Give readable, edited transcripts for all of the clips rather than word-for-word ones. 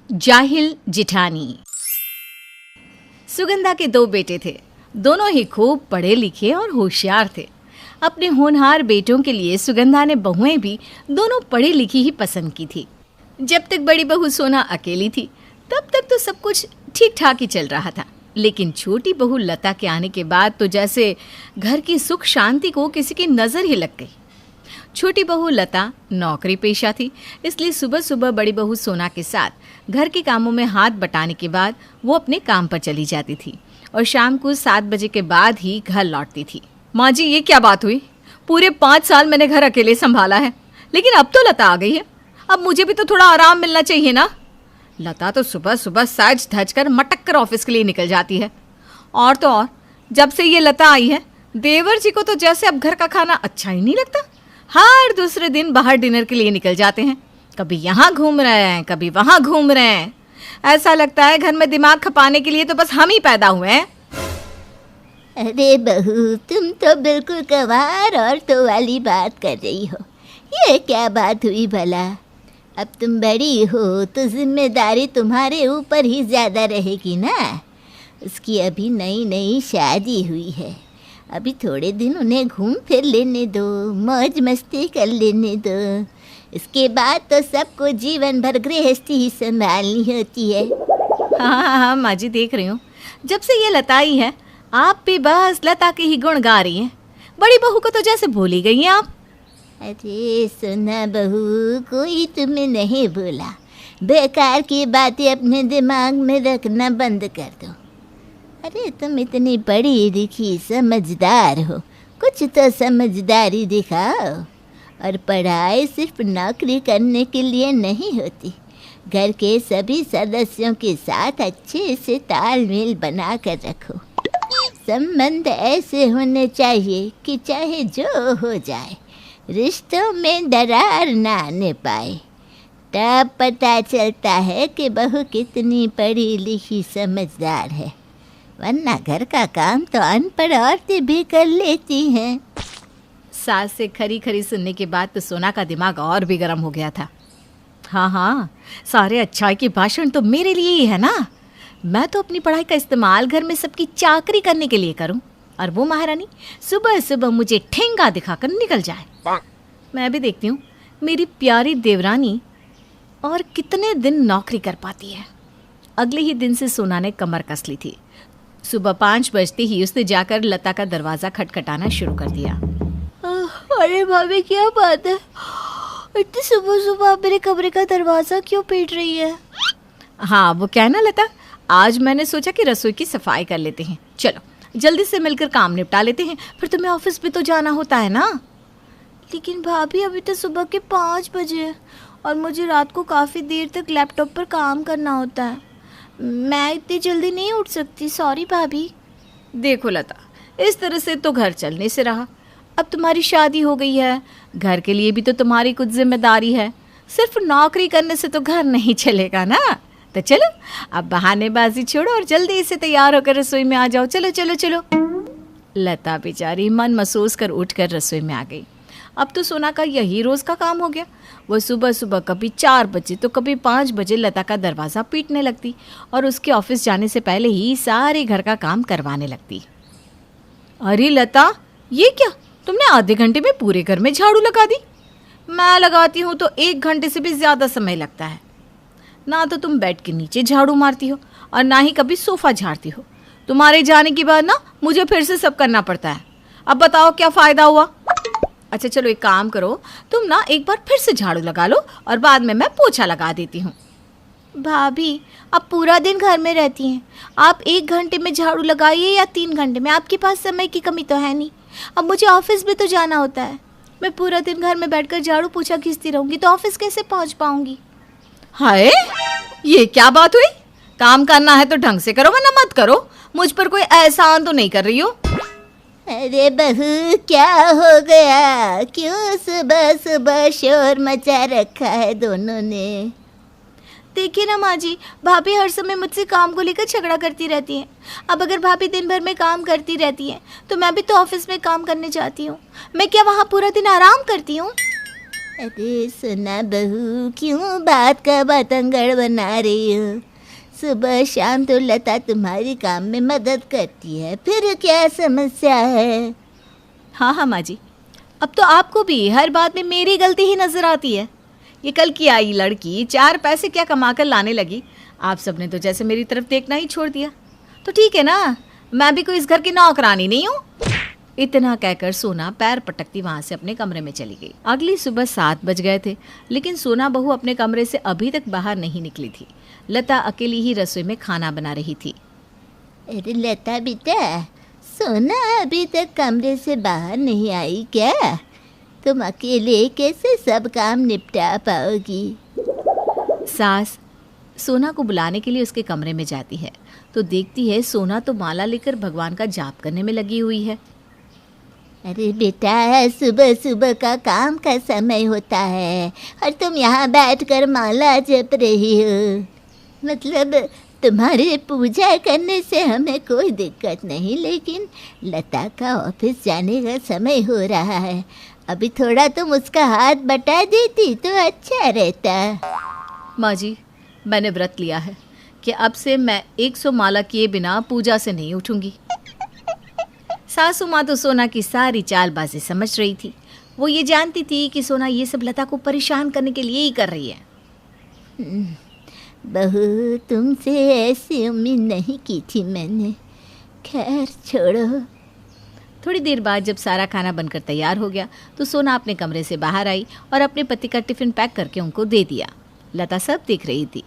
जाहिल जिठानी। सुगंधा के 2 बेटे थे। दोनों ही खूब पढ़े लिखे और होशियार थे। अपने होनहार बेटों के लिए सुगंधा ने बहुएं भी दोनों पढ़ी लिखी ही पसंद की थी। जब तक बड़ी बहू सोना अकेली थी तब तक तो सब कुछ ठीक ठाक ही चल रहा था, लेकिन छोटी बहू लता के आने के बाद तो जैसे घर की सुख शांति को किसी की नज़र ही लग गई। छोटी बहू लता नौकरी पेशा थी, इसलिए सुबह सुबह बड़ी बहू सोना के साथ घर के कामों में हाथ बटाने के बाद वो अपने काम पर चली जाती थी और शाम को 7 बजे के बाद ही घर लौटती थी। माँ जी, ये क्या बात हुई? पूरे 5 साल मैंने घर अकेले संभाला है, लेकिन अब तो लता आ गई है। अब मुझे भी तो थोड़ा आराम मिलना चाहिए ना। लता तो सुबह सुबह सज धज कर मटक कर ऑफिस के लिए निकल जाती है। और तो और, जब से ये लता आई है देवर जी को तो जैसे अब घर का खाना अच्छा ही नहीं लगता। हर दूसरे दिन बाहर डिनर के लिए निकल जाते हैं, कभी यहाँ घूम रहे हैं कभी वहाँ घूम रहे हैं। ऐसा लगता है घर में दिमाग खपाने के लिए तो बस हम ही पैदा हुए हैं। अरे बहू, तुम तो बिल्कुल गंवार औरतों वाली बात कर रही हो। ये क्या बात हुई भला? अब तुम बड़ी हो तो जिम्मेदारी तुम्हारे ऊपर ही ज़्यादा रहेगी ना। उसकी अभी नई नई शादी हुई है, अभी थोड़े दिन उन्हें घूम फिर लेने दो, मौज मस्ती कर लेने दो। इसके बाद तो सबको जीवन भर गृहस्थी ही संभालनी होती है। हाँ माँ जी, देख रही हूँ जब से ये लता आई है आप भी बस लता के ही गुण गा रही हैं। बड़ी बहू को तो जैसे भूल ही गई हैं आप। अरे सुना बहू, कोई तुम्हें नहीं भूला। बेकार की बातें अपने दिमाग में रखना बंद कर दो। अरे तुम इतनी पढ़ी लिखी समझदार हो, कुछ तो समझदारी दिखाओ। और पढ़ाई सिर्फ नौकरी करने के लिए नहीं होती, घर के सभी सदस्यों के साथ अच्छे से तालमेल बना कर रखो। संबंध ऐसे होने चाहिए कि चाहे जो हो जाए रिश्तों में दरार ना आने पाए। तब पता चलता है कि बहू कितनी पढ़ी लिखी समझदार है, वरना घर का काम तो अनपढ़ औरतें भी कर लेती हैं। सास से खरी खरी सुनने के बाद तो सोना का दिमाग और भी गर्म हो गया था। हाँ, सारे अच्छाई के भाषण तो मेरे लिए ही है ना। मैं तो अपनी पढ़ाई का इस्तेमाल घर में सबकी चाकरी करने के लिए करूं, और वो महारानी सुबह सुबह मुझे ठेंगा दिखाकर निकल जाए। मैं भी देखती हूँ मेरी प्यारी देवरानी और कितने दिन नौकरी कर पाती है। अगले ही दिन से सोना ने कमर कस ली थी। सुबह 5 बजते ही उसने जाकर लता का दरवाज़ा खटखटाना शुरू कर दिया। अरे भाभी, क्या बात है? इतनी सुबह सुबह आप मेरे कमरे का दरवाज़ा क्यों पीट रही है? हाँ, वो क्या है ना लता, आज मैंने सोचा कि रसोई की सफाई कर लेते हैं। चलो जल्दी से मिलकर काम निपटा लेते हैं, फिर तुम्हें ऑफिस भी तो जाना होता है ना। लेकिन भाभी, अभी तो सुबह के 5 बजे हैं और मुझे रात को काफ़ी देर तक लैपटॉप पर काम करना होता है। मैं इतनी जल्दी नहीं उठ सकती। सॉरी भाभी। देखो लता, इस तरह से तो घर चलने से रहा। अब तुम्हारी शादी हो गई है, घर के लिए भी तो तुम्हारी कुछ जिम्मेदारी है। सिर्फ नौकरी करने से तो घर नहीं चलेगा ना। तो चलो अब बहानेबाजी छोड़ो और जल्दी से तैयार होकर रसोई में आ जाओ। चलो चलो चलो। लता बेचारी मन महसूस कर उठकर रसोई में आ गई। अब तो सोना का यही रोज़ का काम हो गया। वो सुबह सुबह कभी 4 बजे तो कभी 5 बजे लता का दरवाज़ा पीटने लगती और उसके ऑफिस जाने से पहले ही सारे घर का काम करवाने लगती। अरे लता, ये क्या? तुमने आधे घंटे में पूरे घर में झाड़ू लगा दी? मैं लगाती हूँ तो 1 घंटे से भी ज़्यादा समय लगता है। ना तो तुम बेड के नीचे झाड़ू मारती हो और ना ही कभी सोफ़ा झाड़ती हो। तुम्हारे जाने के बाद ना मुझे फिर से सब करना पड़ता है। अब बताओ क्या फ़ायदा हुआ? अच्छा चलो, एक काम करो, तुम ना एक बार फिर से झाड़ू लगा लो और बाद में मैं पोछा लगा देती हूँ। भाभी, आप पूरा दिन घर में रहती हैं, आप 1 घंटे में झाड़ू लगाइए या 3 घंटे में, आपके पास समय की कमी तो है नहीं। अब मुझे ऑफिस भी तो जाना होता है। मैं पूरा दिन घर में बैठकर झाड़ू पोछा खींचती रहूँगी तो ऑफिस कैसे पहुँच पाऊँगी? हाय, ये क्या बात हुई? काम करना है तो ढंग से करो वरना मत करो। मुझ पर कोई एहसान तो नहीं कर रही हो? अरे बहू, क्या हो गया? क्यों सुबह सुबह शोर मचा रखा है दोनों ने? देखिए ना माँ जी, भाभी हर समय मुझसे काम को लेकर झगड़ा करती रहती हैं। अब अगर भाभी दिन भर में काम करती रहती हैं तो मैं भी तो ऑफिस में काम करने जाती हूँ। मैं क्या वहाँ पूरा दिन आराम करती हूँ? अरे सुना बहू, क्यों बात का बतंगड़ बना रही हो? सुबह शाम तो लता तुम्हारी काम में मदद करती है, फिर क्या समस्या है? हाँ हाँ माँ जी, अब तो आपको भी हर बात में मेरी गलती ही नजर आती है। ये कल की आई लड़की 4 पैसे क्या कमा कर लाने लगी, आप सबने तो जैसे मेरी तरफ देखना ही छोड़ दिया। तो ठीक है ना, मैं भी कोई इस घर की नौकरानी नहीं हूँ। इतना कहकर सोना पैर पटकती वहां से अपने कमरे में चली गई। अगली सुबह 7 बज गए थे, लेकिन सोना बहू अपने कमरे से अभी तक बाहर नहीं निकली थी। लता अकेली ही रसोई में खाना बना रही थी। अरे लता बेटा, सोना अभी तक कमरे से बाहर नहीं आई क्या? तुम अकेले कैसे सब काम निपटा पाओगी? सास सोना को बुलाने के लिए उसके कमरे में जाती है तो देखती है सोना तो माला लेकर भगवान का जाप करने में लगी हुई है। अरे बेटा, सुबह सुबह का काम का समय होता है और तुम यहाँ बैठकर माला जप रही हो। मतलब तुम्हारे पूजा करने से हमें कोई दिक्कत नहीं, लेकिन लता का ऑफिस जाने का समय हो रहा है। अभी थोड़ा तुम उसका हाथ बटा देती तो अच्छा रहता। माँ जी, मैंने व्रत लिया है कि अब से मैं 100 माला किए बिना पूजा से नहीं उठूंगी। सासू माँ तो सोना की सारी चालबाजी समझ रही थी। वो ये जानती थी कि सोना ये सब लता को परेशान करने के लिए ही कर रही है। बहू, तुमसे ऐसी उम्मीद नहीं की थी मैंने। खैर छोड़ो। थोड़ी देर बाद जब सारा खाना बनकर तैयार हो गया तो सोना अपने कमरे से बाहर आई और अपने पति का टिफिन पैक करके उनको दे दिया। लता सब देख रही थी।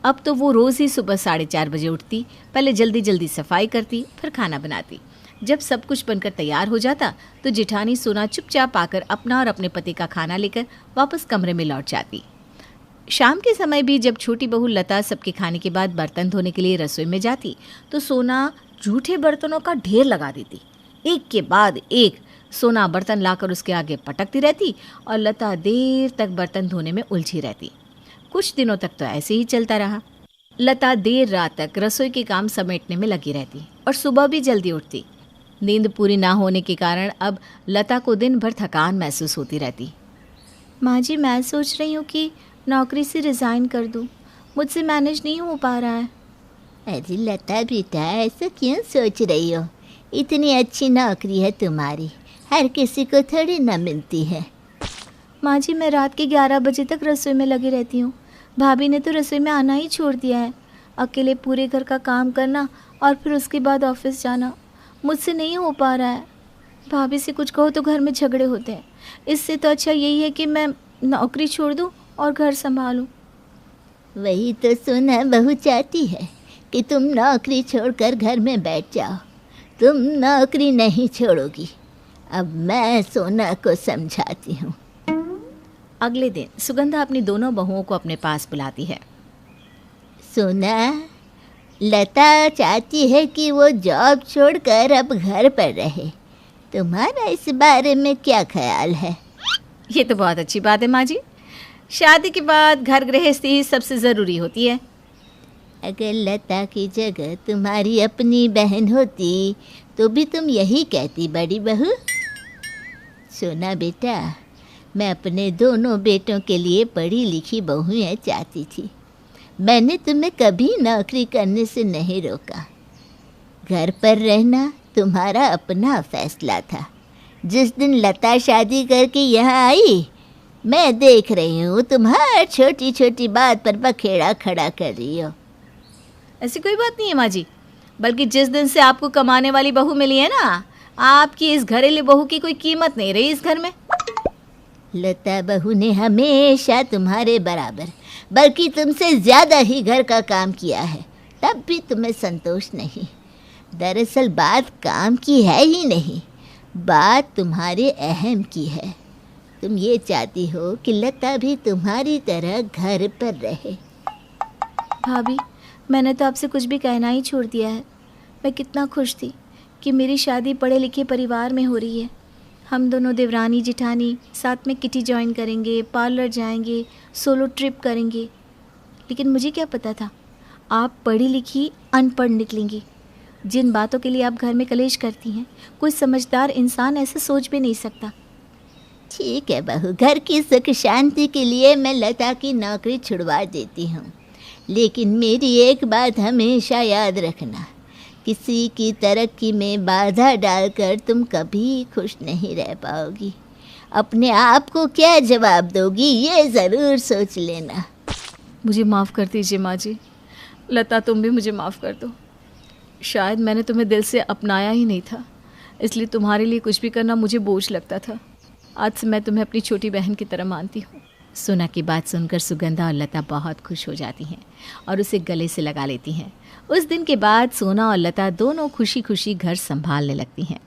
अब तो वो रोज़ ही सुबह 4:30 बजे उठती, पहले जल्दी जल्दी सफाई करती, फिर खाना बनाती। जब सब कुछ बनकर तैयार हो जाता तो जेठानी सोना चुपचाप आकर अपना और अपने पति का खाना लेकर वापस कमरे में लौट जाती। शाम के समय भी जब छोटी बहू लता सबके खाने के बाद बर्तन धोने के लिए रसोई में जाती तो सोना जूठे बर्तनों का ढेर लगा देती। एक के बाद एक सोना बर्तन लाकर उसके आगे पटकती रहती और लता देर तक बर्तन धोने में उलझी रहती। कुछ दिनों तक तो ऐसे ही चलता रहा। लता देर रात तक रसोई के काम समेटने में लगी रहती और सुबह भी जल्दी उठती। नींद पूरी ना होने के कारण अब लता को दिन भर थकान महसूस होती रहती। माँ जी, मैं सोच रही हूँ कि नौकरी से रिज़ाइन कर दूँ, मुझसे मैनेज नहीं हो पा रहा है। अरे लता बेटा, ऐसा क्यों सोच रही हो? इतनी अच्छी नौकरी है तुम्हारी, हर किसी को थोड़ी ना मिलती है। माँ जी, मैं रात के 11 बजे तक रसोई में लगी रहती हूँ। भाभी ने तो रसोई में आना ही छोड़ दिया है। अकेले पूरे घर का काम करना और फिर उसके बाद ऑफिस जाना मुझसे नहीं हो पा रहा है। भाभी से कुछ कहो तो घर में झगड़े होते हैं। इससे तो अच्छा यही है कि मैं नौकरी छोड़ दूँ और घर संभालूँ। वही तो सोना बहू चाहती है कि तुम नौकरी छोड़कर घर में बैठ जाओ। तुम नौकरी नहीं छोड़ोगी। अब मैं सोना को समझाती हूँ। अगले दिन सुगंधा अपनी दोनों बहुओं को अपने पास बुलाती है। सोना, लता चाहती है कि वो जॉब छोड़कर अब घर पर रहे। तुम्हारा इस बारे में क्या ख्याल है? ये तो बहुत अच्छी बात है माँ जी। शादी के बाद घर गृहस्थी ही सबसे ज़रूरी होती है। अगर लता की जगह तुम्हारी अपनी बहन होती तो भी तुम यही कहती बड़ी बहू। सोना बेटा, मैं अपने दोनों बेटों के लिए पढ़ी लिखी बहुएं चाहती थी। मैंने तुम्हें कभी नौकरी करने से नहीं रोका। घर पर रहना तुम्हारा अपना फैसला था। जिस दिन लता शादी करके यहाँ आई, मैं देख रही हूँ तुम हर छोटी छोटी बात पर बखेड़ा खड़ा कर रही हो। ऐसी कोई बात नहीं है माँ जी, बल्कि जिस दिन से आपको कमाने वाली बहू मिली है ना, आपकी इस घरेलू बहू की कोई कीमत नहीं रही इस घर में। लता बहू ने हमेशा तुम्हारे बराबर बल्कि तुमसे ज़्यादा ही घर का काम किया है, तब भी तुम्हें संतोष नहीं। दरअसल बात काम की है ही नहीं, बात तुम्हारे अहम की है। तुम ये चाहती हो कि लता भी तुम्हारी तरह घर पर रहे। भाभी, मैंने तो आपसे कुछ भी कहना ही छोड़ दिया है। मैं कितना खुश थी कि मेरी शादी पढ़े लिखे परिवार में हो रही है। हम दोनों देवरानी जिठानी साथ में किटी ज्वाइन करेंगे, पार्लर जाएंगे, सोलो ट्रिप करेंगे। लेकिन मुझे क्या पता था आप पढ़ी लिखी अनपढ़ निकलेंगी। जिन बातों के लिए आप घर में कलेश करती हैं, कोई समझदार इंसान ऐसे सोच भी नहीं सकता। ठीक है बहू, घर की सुख शांति के लिए मैं लता की नौकरी छुड़वा देती हूँ, लेकिन मेरी एक बात हमेशा याद रखना, किसी की तरक्की में बाधा डालकर तुम कभी खुश नहीं रह पाओगी। अपने आप को क्या जवाब दोगी ये ज़रूर सोच लेना। मुझे माफ़ कर दीजिए माँ जी। लता, तुम भी मुझे माफ़ कर दो। शायद मैंने तुम्हें दिल से अपनाया ही नहीं था, इसलिए तुम्हारे लिए कुछ भी करना मुझे बोझ लगता था। आज से मैं तुम्हें अपनी छोटी बहन की तरह मानती हूँ। सोना की बात सुनकर सुगंधा और लता बहुत खुश हो जाती हैं और उसे गले से लगा लेती हैं। उस दिन के बाद सोना और लता दोनों खुशी खुशी घर संभालने लगती हैं।